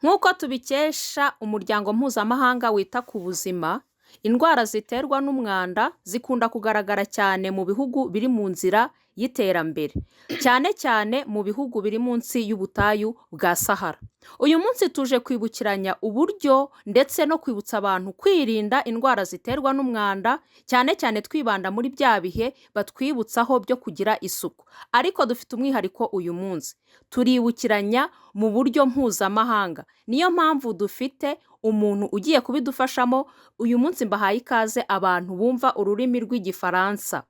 Nk'uko tubikesha umuryango mpuzamahanga wita ku buzima, indwara ziterwa n'umwanda zikunda kugaragara cyane mu bihugu biri mu nzira y'iterambere, cyane cyane mu bihugu biri munsi y'ubutayu bwa Sahara. Uyu munsi tuje kwibukiranya uburyo ndetse no kwibutsa abantu kwirinda indwara ziterwa n'umwanda, cyane cyane twibanda muri bya bihe batwibutsaho byo kugira isuku. Ariko dufite umwihariko uyu munsi, turibukiranya mu buryo mpuzamahanga. Niyo mpamvu dufite umuntu ugiye kubidufashamo. Uyu munsi mbahaye ikaze abantu bumva ururimi rw'Igifaransa.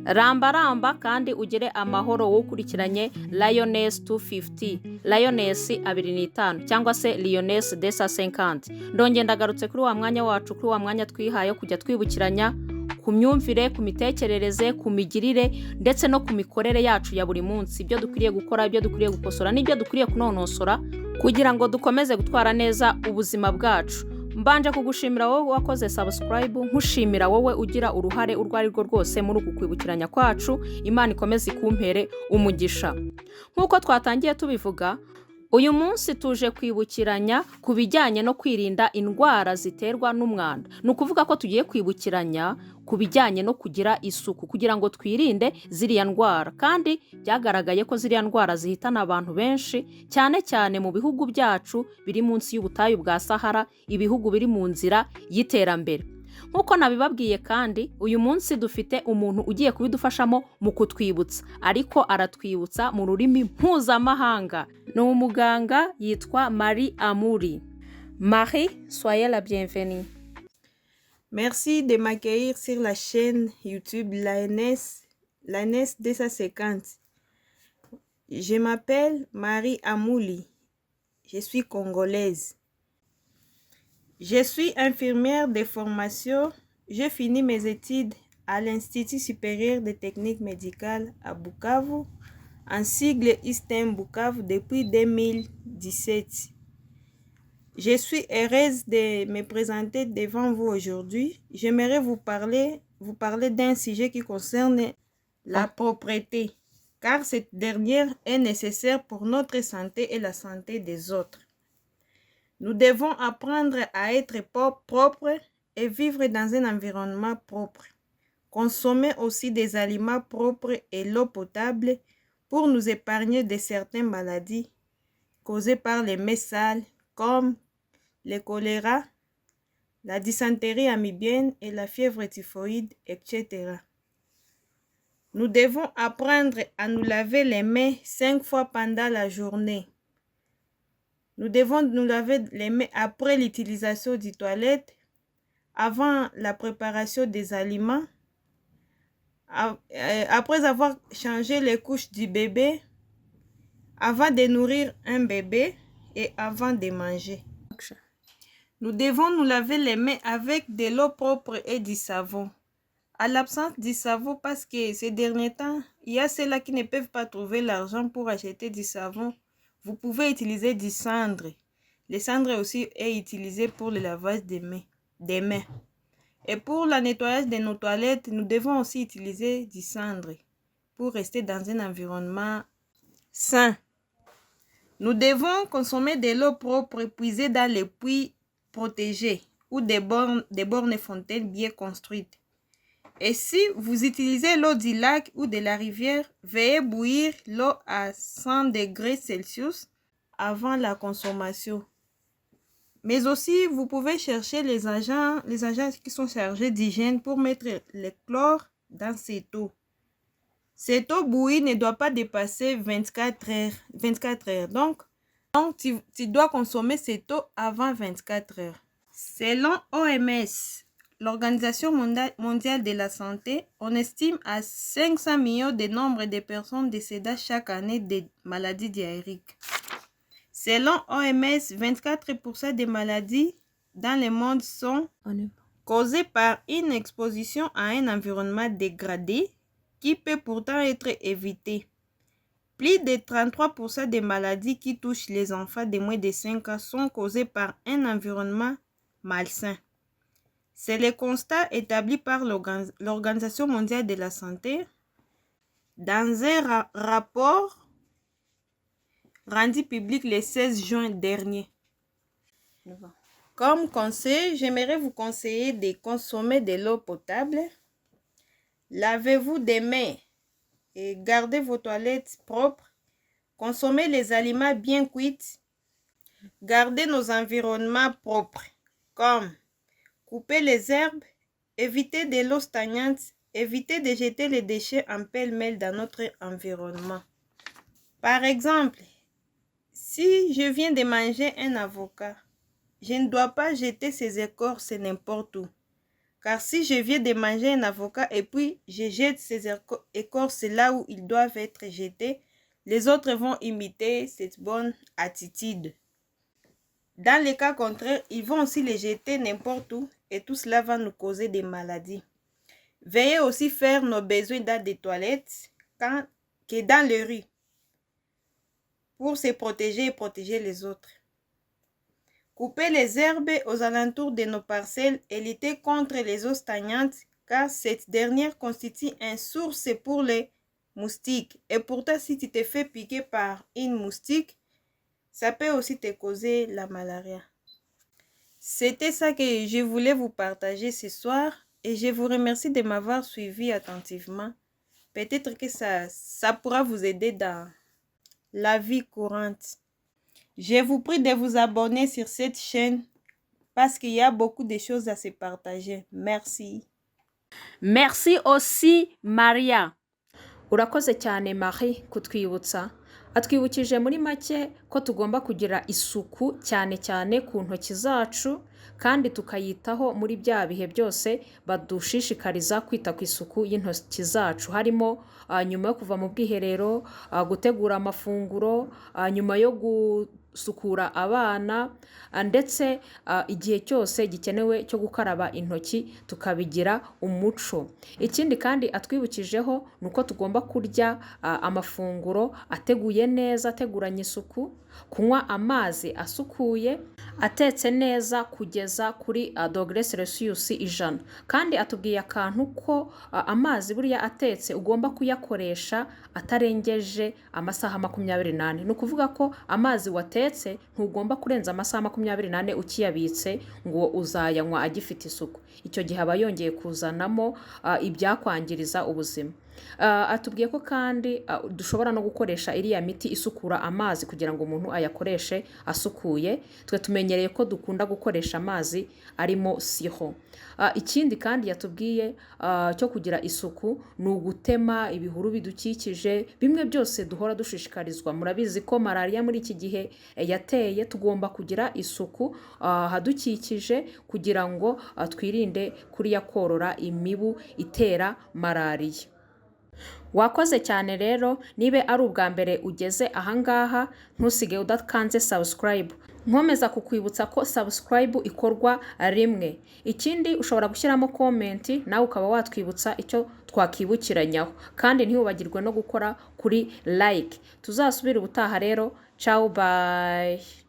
Ramba kandi ugire amahoro ukurikiranye Lioness 250, Lioness 25 cyangwa se Lioness 250. Ndongera ndagarutse kuri wa mwanya wacu, kuri wa mwanya twihaye kujya twibukiranya ku myumvire, ku mitekerereze, ku migirire ndetse no ku mikorere yacu ya buri munsi, ibyo dukwiriye gukora, ibyo dukwiriye gukosora n'ibyo dukwiriye kunonosora kugira ngo dukomeze gutwara neza ubuzima bwacu. Mbanje kugushimira wowe wakoze subscribe, nkushimira wowe ugira uruhare urwo ari rwo rwose muri uku kwibukiranya kwacu. Imana ikomeze ikumpere umugisha. Nk'uko twatangiye tubivuga, uyu munsi tuje kwibukiranya ku bijyanye no kwirinda indwara ziterwa n'umwanda. Ni ukuvuga ko tugiye kwibukiranya ku bijyanye no kugira isuku kugira ngo twirinde ziriya ndwara, kandi byagaragaye ko ziriya ndwara zihitana abantu benshi, cyane cyane mu bihugu byacu biri munsi y'ubutayu bwa Sahara, ibihugu biri mu nzira y'iterambere. Nk'uko nabibabwiye kandi, uyu munsi dufite umuntu ugiye kubidufashamo mu kutwibutsa, ariko aratwibutsa mu rurimi mpuzamahanga. Ni umuganga yitwa Marie Amouri. Marie, soyez la bienvenue. Merci de m'accueillir sur la chaîne YouTube Lioness 250. Je m'appelle Marie Amouli. Je suis congolaise. Je suis infirmière de formation. J'ai fini mes études à l'Institut supérieur de techniques médicales à Bukavu, en sigle ISTEM Bukavu depuis 2017. Je suis heureuse de me présenter devant vous aujourd'hui. J'aimerais vous parler d'un sujet qui concerne la propreté, car cette dernière est nécessaire pour notre santé et la santé des autres. Nous devons apprendre à être propres et vivre dans un environnement propre. Consommer aussi des aliments propres et l'eau potable pour nous épargner de certaines maladies causées par les mets sales comme le choléra, la dysenterie amibienne et la fièvre typhoïde, etc. Nous devons apprendre à nous laver les mains 5 fois pendant la journée. Nous devons nous laver les mains après l'utilisation des toilettes, avant la préparation des aliments, après avoir changé les couches du bébé, avant de nourrir un bébé et avant de manger. Nous devons nous laver les mains avec de l'eau propre et du savon. À l'absence du savon, parce que ces derniers temps, il y a ceux-là qui ne peuvent pas trouver l'argent pour acheter du savon, vous pouvez utiliser du cendre. Le cendre aussi est utilisé pour le lavage des mains. Et pour le nettoyage de nos toilettes, nous devons aussi utiliser du cendre pour rester dans un environnement sain. Nous devons consommer de l'eau propre puisée dans les puits protégés ou des bornes fontaines bien construites. Et si vous utilisez l'eau du lac ou de la rivière, veuillez bouillir l'eau à 100 degrés Celsius avant la consommation. Mais aussi, vous pouvez chercher les agents qui sont chargés d'hygiène pour mettre le chlore dans cette eau. Cette eau bouillie ne doit pas dépasser 24 heures. Donc tu dois consommer cette eau avant 24 heures. Selon OMS, l'Organisation mondiale de la santé, on estime à 500 millions de nombre de personnes décédant chaque année de maladies diarrhéiques. Selon OMS, 24% des maladies dans le monde sont causées par une exposition à un environnement dégradé qui peut pourtant être évité. Plus de 33% des maladies qui touchent les enfants de moins de 5 ans sont causées par un environnement malsain. C'est le constat établi par l'Organisation mondiale de la santé dans un rapport rendu public le 16 juin dernier. Comme conseil, j'aimerais vous conseiller de consommer de l'eau potable. Lavez-vous des mains et gardez vos toilettes propres. Consommez les aliments bien cuits. Gardez nos environnements propres, comme couper les herbes, éviter de l'eau stagnante, éviter de jeter les déchets en pêle-mêle dans notre environnement. Par exemple, si je viens de manger un avocat, je ne dois pas jeter ses écorces n'importe où. Car si je viens de manger un avocat et puis je jette ces écorces là où ils doivent être jetés, les autres vont imiter cette bonne attitude. Dans le cas contraire, ils vont aussi les jeter n'importe où et tout cela va nous causer des maladies. Veillez aussi faire nos besoins dans des toilettes que dans les rues pour se protéger et protéger les autres. Couper les herbes aux alentours de nos parcelles et lutter contre les eaux stagnantes car cette dernière constitue une source pour les moustiques. Et pourtant, si tu te fais piquer par une moustique, ça peut aussi te causer la malaria. C'était ça que je voulais vous partager ce soir et je vous remercie de m'avoir suivi attentivement. Peut-être que ça pourra vous aider dans la vie courante. Je vous prie de vous abonner sur cette chaîne parce qu'il y a beaucoup de choses à se partager. Merci. Merci aussi Maria. Urakoze cyane Marie kutwibutsa. Atwibukije muri make ko tugomba kugira isuku cyane cyane ku ntoki zacu kandi tukayitaho muri bya bihe byose badushishikariza kwita ku isuku y'intoki zacu harimo nyuma yo kuva mu bwiherero, gutegura amafunguro, nyuma yo gusukura abana ndetse igihe cyose gikenewe cyo gukaraba intoki tukabigira umuco. Ikindi kandi atwibukijeho nuko tugomba kurya amafunguro ateguye neza, ateguranye isuku, kunywa amazi asukuye, atetse neza kugeza kuri dogere Celsius 100. Kandi atubwiye akantu ko amazi buriya atetse ugomba kuyakoresha atarengeje amasaha 28. Ni ukuvuga ko amazi watetse ntugomba kurenza amasaha 28 ukiyabitse ngo uzayanywa agifite isuku. Icyo gihe aba yongeye kuzanamo ibyakwangiriza ubuzima. Atubwiye ko kandi dushobora no gukoresha iriya miti isukura amazi kugira ngo umuntu ayakoreshe asukuye. Twe tumenyereye ko dukunda gukoresha amazi arimo siro. Ikindi kandi yatubwiye cyo kugira isuku ni ugutema ibihuru bidukikije, bimwe byose duhora dushishikarizwa. Murabizi ko malaria muri iki gihe yateye, tugomba kugira isuku hadukikije kugira ngo twirinde kuriya korora imibu itera malaria. Wakoze cyane rero, nibe ari ubwa mbere ugeze ahangaha ntusige udakanze subscribe. Nkomeza kukwibutsa ko subscribe ikorwa rimwe. Ikindi ushobora gushyiramo comment nawe ukaba watwibutsa icyo twakibukiranyaho. Kandi ntibagirwe no gukora kuri like. Tuzasubira ubutaha rero. Ciao, bye.